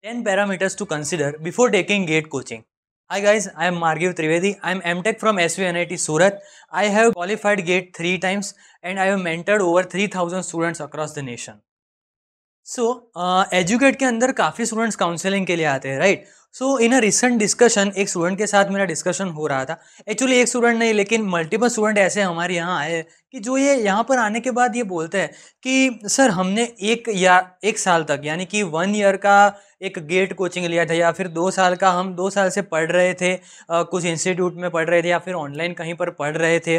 10 parameters to consider before taking GATE coaching. Hi guys, I am Margiv Trivedi. I am MTech from SVNIT Surat. I have qualified GATE 3 times and I have mentored over 3000 students across the nation. So educate के अंदर काफ़ी students counselling के लिए आते हैं, right? So in a recent discussion एक student के साथ मेरा डिस्कशन हो रहा था। एक्चुअली एक स्टूडेंट नहीं, लेकिन मल्टीपल स्टूडेंट ऐसे हमारे यहाँ आए हैं कि जो ये यहाँ पर आने के बाद ये बोलते हैं कि सर हमने एक साल तक यानी कि 1 ईयर का एक गेट कोचिंग लिया था, या फिर 2 साल का, हम 2 साल से पढ़ रहे थे, कुछ इंस्टीट्यूट में पढ़ रहे थे या फिर ऑनलाइन कहीं पर पढ़ रहे थे।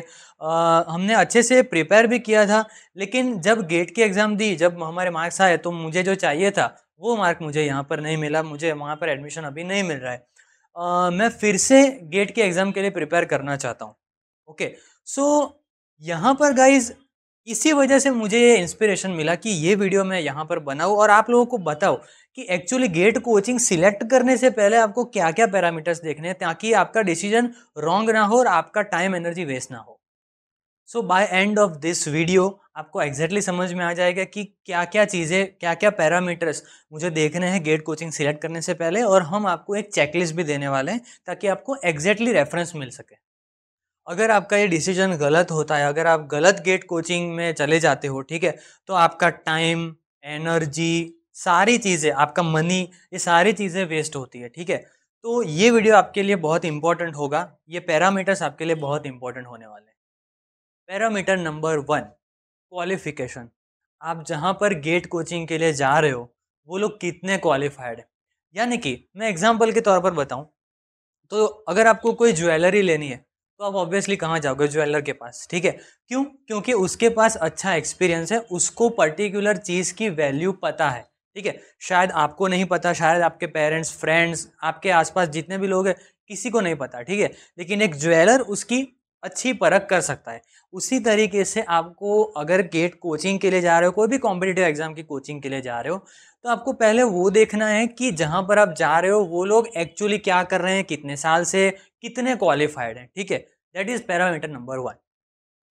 हमने अच्छे से प्रिपेयर भी किया था, लेकिन जब गेट की एग्ज़ाम दी, जब हमारे मार्क्स आए तो मुझे जो चाहिए था वो मार्क मुझे यहाँ पर नहीं मिला, मुझे वहाँ पर एडमिशन अभी नहीं मिल रहा है। मैं फिर से गेट के एग्ज़ाम के लिए प्रिपेयर करना चाहता हूँ। ओके, सो यहाँ पर गाइज़ इसी वजह से मुझे ये इंस्पिरेशन मिला कि ये वीडियो मैं यहाँ पर बनाऊँ और आप लोगों को बताऊँ कि एक्चुअली गेट कोचिंग सिलेक्ट करने से पहले आपको क्या-क्या पैरामीटर्स देखने हैं, ताकि आपका डिसीजन रॉन्ग ना हो और आपका टाइम एनर्जी वेस्ट ना हो। So by end of this video आपको एग्जैक्टली समझ में आ जाएगा कि क्या क्या चीज़ें, क्या क्या पैरामीटर्स मुझे देखने हैं गेट कोचिंग सिलेक्ट करने से पहले, और हम आपको एक चेकलिस्ट भी देने वाले हैं ताकि आपको एग्जैक्टली रेफरेंस मिल सके। अगर आपका ये डिसीजन गलत होता है, अगर आप गलत गेट कोचिंग में चले जाते हो, ठीक है, तो आपका टाइम, एनर्जी, सारी चीज़ें, आपका मनी, ये सारी चीज़ें वेस्ट होती है, ठीक है। तो ये वीडियो आपके लिए बहुत इंपॉर्टेंट होगा, ये पैरामीटर्स आपके लिए बहुत इंपॉर्टेंट होने वाले हैं। Parameter number 1, qualification. आप जहाँ पर गेट कोचिंग के लिए जा रहे हो, वो लोग कितने क्वालिफाइड हैं। यानी कि मैं एग्जांपल के तौर पर बताऊँ, तो अगर आपको कोई ज्वेलरी लेनी है, तो आप ऑब्वियसली कहाँ जाओगे? ज्वेलर के पास, ठीक है। क्यों? क्योंकि उसके पास अच्छा एक्सपीरियंस है, उसको पर्टिकुलर चीज़ की वैल्यू पता है, ठीक है। शायद आपको नहीं पता, शायद आपके पेरेंट्स, फ्रेंड्स, आपके आसपास जितने भी लोग हैं, किसी को नहीं पता, ठीक है। लेकिन एक ज्वेलर उसकी अच्छी परख कर सकता है। उसी तरीके से आपको अगर गेट कोचिंग के लिए जा रहे हो, कोई भी कॉम्पिटिटिव एग्जाम की कोचिंग के लिए जा रहे हो, तो आपको पहले वो देखना है कि जहाँ पर आप जा रहे हो वो लोग एक्चुअली क्या कर रहे हैं, कितने साल से, कितने क्वालिफाइड हैं, ठीक है। That is parameter number 1।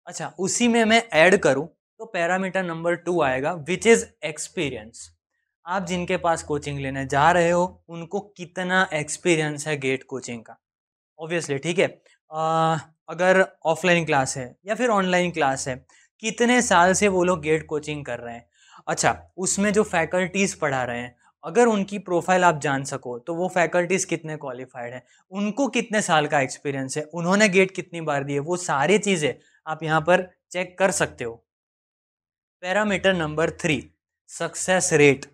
अच्छा, उसी में मैं ऐड करूँ तो पैरामीटर नंबर 2 आएगा, व्हिच इज़ एक्सपीरियंस। आप जिनके पास कोचिंग लेने जा रहे हो, उनको कितना एक्सपीरियंस है गेट कोचिंग का। ऑब्वियसली, ठीक है। अगर ऑफलाइन क्लास है या फिर ऑनलाइन क्लास है, कितने साल से वो लोग गेट कोचिंग कर रहे हैं। अच्छा, उसमें जो फैकल्टीज़ पढ़ा रहे हैं, अगर उनकी प्रोफाइल आप जान सको तो वो फैकल्टीज़ कितने क्वालिफाइड हैं, उनको कितने साल का एक्सपीरियंस है, उन्होंने गेट कितनी बार दी है, वो सारी चीज़ें आप यहाँ पर चेक कर सकते हो। Parameter number 3, success rate.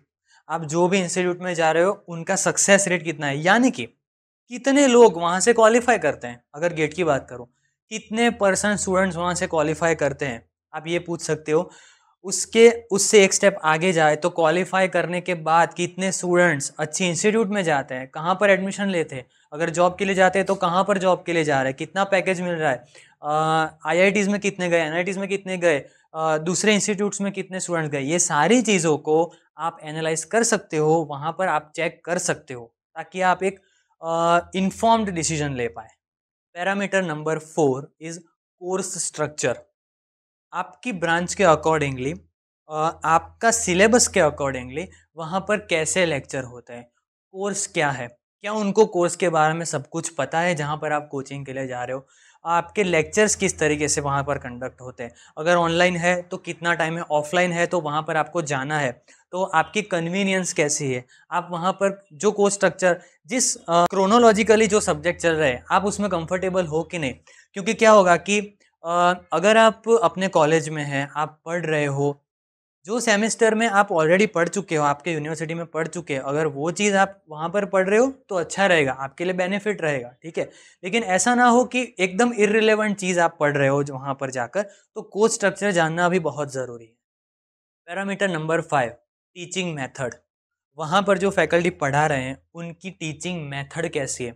आप जो भी इंस्टीट्यूट में जा रहे हो, उनका सक्सेस रेट कितना है, यानी कि कितने लोग वहाँ से क्वालिफ़ाई करते हैं। अगर गेट की बात करूँ, कितने परसेंट स्टूडेंट्स वहाँ से क्वालिफ़ाई करते हैं, आप ये पूछ सकते हो। उसके उससे एक स्टेप आगे जाए तो क्वालिफ़ाई करने के बाद कितने स्टूडेंट्स अच्छी इंस्टीट्यूट में जाते हैं, कहाँ पर एडमिशन लेते हैं। अगर जॉब के लिए जाते हैं तो कहाँ पर जॉब के लिए जा रहे हैं, कितना पैकेज मिल रहा है, आईआईटीज़ में कितने गए, एनआईटीज़ में कितने गए, दूसरे इंस्टीट्यूट्स में कितने स्टूडेंट्स गए। ये सारी चीज़ों को आप एनालाइज़ कर सकते हो, वहाँ पर आप चेक कर सकते हो, ताकि आप एक इन्फॉर्म्ड डिसीजन ले पाए। Parameter number 4 is course structure. आपकी ब्रांच के अकॉर्डिंगली, आपका सिलेबस के अकॉर्डिंगली वहाँ पर कैसे लेक्चर होते हैं, कोर्स क्या है, क्या उनको कोर्स के बारे में सब कुछ पता है जहाँ पर आप कोचिंग के लिए जा रहे हो। आपके लेक्चर्स किस तरीके से वहाँ पर कंडक्ट होते हैं, अगर ऑनलाइन है तो कितना टाइम है, ऑफलाइन है तो वहाँ पर आपको जाना है तो आपकी कन्वीनियंस कैसी है, आप वहाँ पर जो कोर्स स्ट्रक्चर, जिस क्रोनोलॉजिकली जो सब्जेक्ट चल रहे हैं, आप उसमें कंफर्टेबल हो कि नहीं। क्योंकि क्या होगा कि अगर आप अपने कॉलेज में हैं, आप पढ़ रहे हो, जो सेमेस्टर में आप ऑलरेडी पढ़ चुके हो, आपके यूनिवर्सिटी में पढ़ चुके हो, अगर वो चीज़ आप वहाँ पर पढ़ रहे हो तो अच्छा रहेगा, आपके लिए बेनिफिट रहेगा, ठीक है। लेकिन ऐसा ना हो कि एकदम इर्रिलेवेंट चीज़ आप पढ़ रहे हो जो वहाँ पर जाकर, तो कोर्स स्ट्रक्चर जानना भी बहुत ज़रूरी है। Parameter number 5, teaching method. वहाँ पर जो फैकल्टी पढ़ा रहे हैं, उनकी टीचिंग मेथड कैसी है।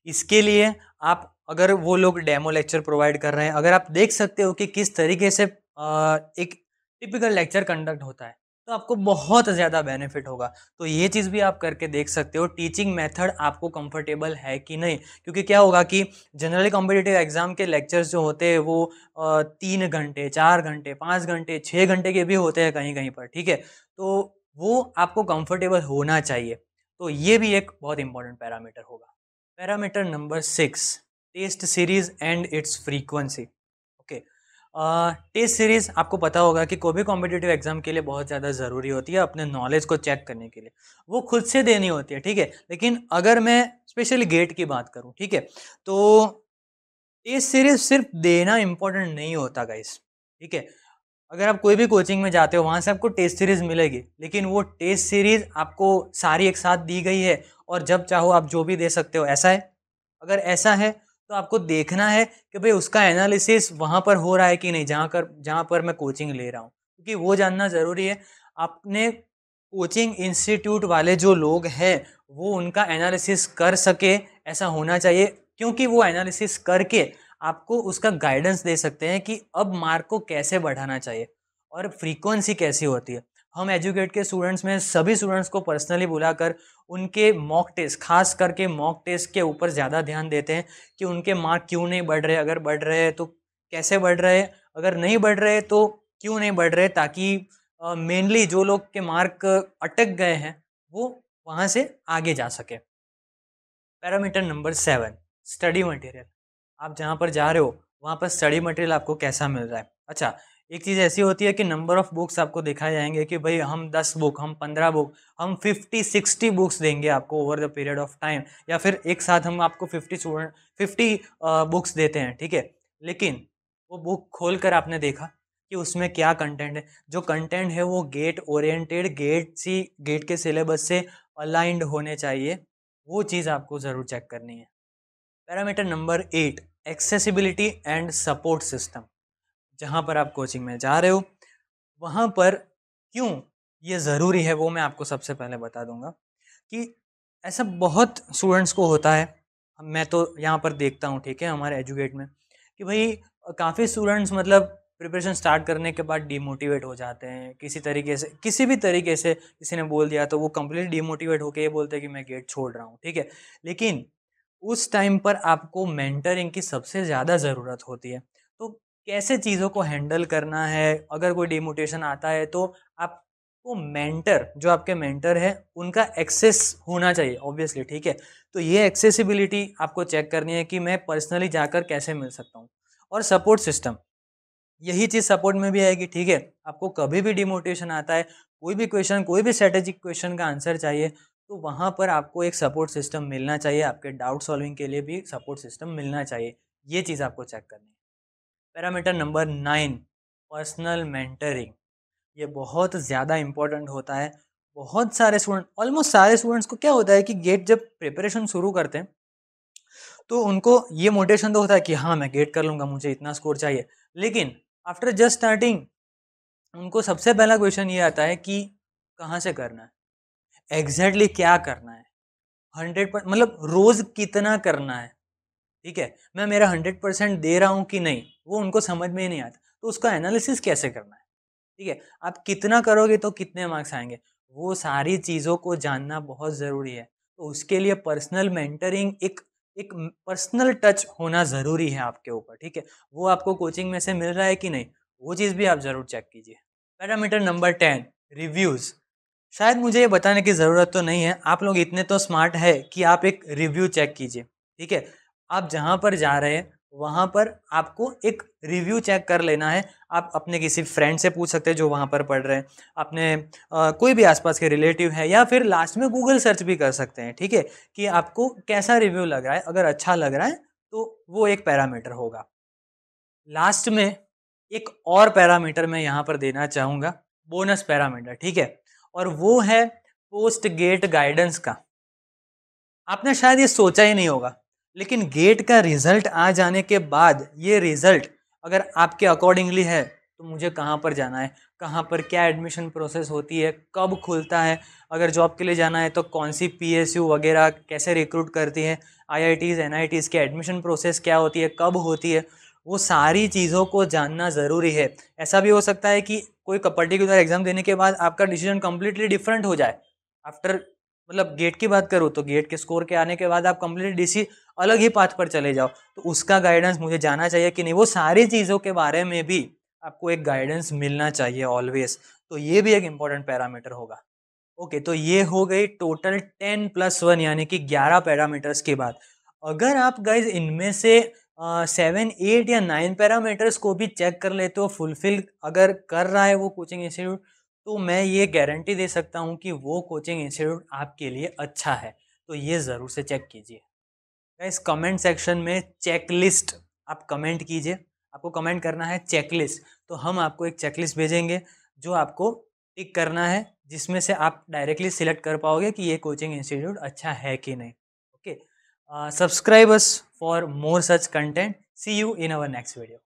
इसके लिए आप, अगर वो लोग डेमो लेक्चर प्रोवाइड कर रहे हैं, अगर आप देख सकते हो कि किस तरीके से एक टिपिकल लेक्चर कंडक्ट होता है, तो आपको बहुत ज़्यादा बेनिफिट होगा। तो ये चीज़ भी आप करके देख सकते हो, टीचिंग मेथड आपको कंफर्टेबल है कि नहीं। क्योंकि क्या होगा कि जनरली कॉम्पिटिटिव एग्जाम के लेक्चर्स जो होते हैं वो 3 घंटे, 4 घंटे, 5 घंटे, 6 घंटे के भी होते हैं कहीं-कहीं पर, ठीक है। तो वो आपको कंफर्टेबल होना चाहिए। तो ये भी एक बहुत इंपॉर्टेंट पैरामीटर होगा। Parameter number 6, test series and its frequency. Okay, test series आपको पता होगा कि कोई भी कॉम्पिटिटिव एग्जाम के लिए बहुत ज़्यादा ज़रूरी होती है अपने नॉलेज को चेक करने के लिए, वो खुद से देनी होती है, ठीक है। लेकिन अगर मैं स्पेशली गेट की बात करूं, ठीक है, तो टेस्ट सीरीज सिर्फ देना इंपॉर्टेंट नहीं होता गाइस, ठीक है। अगर आप कोई भी कोचिंग में जाते हो वहां से आपको टेस्ट सीरीज मिलेगी, लेकिन वो टेस्ट सीरीज आपको सारी एक साथ दी गई है और जब चाहो आप जो भी दे सकते हो, ऐसा है? अगर ऐसा है तो आपको देखना है कि भाई उसका एनालिसिस वहां पर हो रहा है कि नहीं, जहां पर मैं कोचिंग ले रहा हूँ, क्योंकि वो जानना जरूरी है। आपने कोचिंग इंस्टीट्यूट वाले जो लोग हैं वो उनका एनालिसिस कर सके, ऐसा होना चाहिए, क्योंकि वो एनालिसिस करके आपको उसका गाइडेंस दे सकते हैं कि अब मार्क को कैसे बढ़ाना चाहिए और फ्रीक्वेंसी कैसी होती है। हम एजुकेट के स्टूडेंट्स में सभी स्टूडेंट्स को पर्सनली बुलाकर उनके मॉक टेस्ट, खास करके मॉक टेस्ट के ऊपर ज़्यादा ध्यान देते हैं कि उनके मार्क क्यों नहीं बढ़ रहे, अगर बढ़ रहे हैं तो कैसे बढ़ रहे हैं, अगर नहीं बढ़ रहे तो क्यों नहीं बढ़ रहे, ताकि मेनली जो लोग के मार्क अटक गए हैं वो वहाँ से आगे जा सके। Parameter number 7, study material. आप जहाँ पर जा रहे हो वहाँ पर स्टडी मटेरियल आपको कैसा मिल रहा है। अच्छा, एक चीज़ ऐसी होती है कि नंबर ऑफ़ बुक्स आपको दिखाए जाएंगे कि भाई हम 10 बुक, हम 15 बुक, हम 50-60 बुक्स देंगे आपको over the period of time, या फिर एक साथ हम आपको 50 बुक्स देते हैं, ठीक है। लेकिन वो बुक खोल कर आपने देखा कि उसमें क्या कंटेंट है? जो कंटेंट है वो गेट ओरिएंटेड, गेट के सिलेबस से अलाइंड होने चाहिए, वो चीज़ आपको ज़रूर चेक करनी है। Parameter number 8, accessibility and support system. जहाँ पर आप कोचिंग में जा रहे हो वहाँ पर क्यों ये ज़रूरी है वो मैं आपको सबसे पहले बता दूंगा कि ऐसा बहुत स्टूडेंट्स को होता है, मैं तो यहाँ पर देखता हूँ, ठीक है, हमारे एजुकेट में, कि भाई काफ़ी स्टूडेंट्स मतलब प्रिपरेशन स्टार्ट करने के बाद डिमोटिवेट हो जाते हैं किसी तरीके से, किसी भी तरीके से किसी ने बोल दिया तो वो कंप्लीट डिमोटिवेट होकर ये बोलते हैं कि मैं गेट छोड़ रहा हूँ, ठीक है। लेकिन उस टाइम पर आपको मेंटरिंग की सबसे ज़्यादा ज़रूरत होती है। तो कैसे चीज़ों को हैंडल करना है, अगर कोई डिमोटिवेशन आता है तो आपको मेंटर, जो आपके मेंटर है उनका एक्सेस होना चाहिए ऑब्वियसली, ठीक है। तो ये एक्सेसिबिलिटी आपको चेक करनी है कि मैं पर्सनली जाकर कैसे मिल सकता हूँ। और सपोर्ट सिस्टम, यही चीज़ सपोर्ट में भी आएगी, ठीक है। आपको कभी भी डिमोटिवेशन आता है, कोई भी क्वेश्चन, कोई भी स्ट्रेटेजिक क्वेश्चन का आंसर चाहिए, तो वहाँ पर आपको एक सपोर्ट सिस्टम मिलना चाहिए, आपके डाउट सॉल्विंग के लिए भी सपोर्ट सिस्टम मिलना चाहिए। ये चीज़ आपको चेक करनी है। Parameter number 9, personal mentoring. ये बहुत ज़्यादा इंपॉर्टेंट होता है। बहुत सारे स्टूडेंट, ऑलमोस्ट सारे स्टूडेंट्स को क्या होता है कि गेट जब प्रिपरेशन शुरू करते हैं तो उनको ये मोटिवेशन तो होता है कि हाँ मैं गेट कर लूँगा, मुझे इतना स्कोर चाहिए। लेकिन आफ्टर जस्ट स्टार्टिंग उनको सबसे पहला क्वेश्चन ये आता है कि कहाँ से करना है, एग्जैक्टली क्या करना है, 100% मतलब रोज कितना करना है, ठीक है, मैं मेरा 100% दे रहा हूँ कि नहीं, वो उनको समझ में ही नहीं आता। तो उसका एनालिसिस कैसे करना है, ठीक है, आप कितना करोगे तो कितने मार्क्स आएंगे, वो सारी चीज़ों को जानना बहुत ज़रूरी है। तो उसके लिए पर्सनल मेंटरिंग, एक एक पर्सनल टच होना ज़रूरी है आपके ऊपर, ठीक है। वो आपको कोचिंग में से मिल रहा है कि नहीं, वो चीज़ भी आप ज़रूर चेक कीजिए। Parameter number 10, reviews. शायद मुझे ये बताने की ज़रूरत तो नहीं है, आप लोग इतने तो स्मार्ट है कि आप एक रिव्यू चेक कीजिए, ठीक है। आप जहाँ पर जा रहे हैं वहाँ पर आपको एक रिव्यू चेक कर लेना है। आप अपने किसी फ्रेंड से पूछ सकते हैं जो वहाँ पर पढ़ रहे हैं, अपने कोई भी आसपास के रिलेटिव है, या फिर लास्ट में गूगल सर्च भी कर सकते हैं, ठीक है, कि आपको कैसा रिव्यू लग रहा है। अगर अच्छा लग रहा है तो वो एक पैरामीटर होगा। लास्ट में एक और पैरामीटर मैं यहाँ पर देना चाहूँगा, बोनस पैरामीटर, ठीक है, और वो है पोस्ट गेट गाइडेंस का। आपने शायद ये सोचा ही नहीं होगा, लेकिन गेट का रिजल्ट आ जाने के बाद ये रिजल्ट अगर आपके अकॉर्डिंगली है तो मुझे कहाँ पर जाना है, कहाँ पर क्या एडमिशन प्रोसेस होती है, कब खुलता है, अगर जॉब के लिए जाना है तो कौन सी पीएसयू वगैरह कैसे रिक्रूट करती है, आईआईटीज़ एनआईटीज़ की एडमिशन प्रोसेस क्या होती है, कब होती है, वो सारी चीज़ों को जानना ज़रूरी है। ऐसा भी हो सकता है कि कोई पर्टिकुलर एग्जाम देने के बाद आपका डिसीजन कम्प्लीटली डिफरेंट हो जाए। आफ्टर मतलब गेट की बात करूँ तो गेट के स्कोर के आने के बाद आप कंप्लीट डीसी अलग ही पाथ पर चले जाओ, तो उसका गाइडेंस मुझे जाना चाहिए कि नहीं, वो सारी चीज़ों के बारे में भी आपको एक गाइडेंस मिलना चाहिए ऑलवेज। तो ये भी एक इम्पॉर्टेंट पैरामीटर होगा। ओके, तो ये हो गई टोटल 10+1 यानी कि 11 पैरामीटर्स के बाद। अगर आप गाइज इनमें से 7, 8 या 9 पैरामीटर्स को भी चेक कर लेते हो, फुलफिल अगर कर रहा है वो कोचिंग इंस्टीट्यूट, तो मैं ये गारंटी दे सकता हूँ कि वो कोचिंग इंस्टीट्यूट आपके लिए अच्छा है। तो ये ज़रूर से चेक कीजिए। गाइस कमेंट सेक्शन में चेकलिस्ट आप कमेंट कीजिए। आपको कमेंट करना है चेकलिस्ट, तो हम आपको एक चेकलिस्ट भेजेंगे जो आपको टिक करना है, जिसमें से आप डायरेक्टली सिलेक्ट कर पाओगे कि ये कोचिंग इंस्टीट्यूट अच्छा है कि नहीं। Okay, subscribe us for more such content. See you in our next video.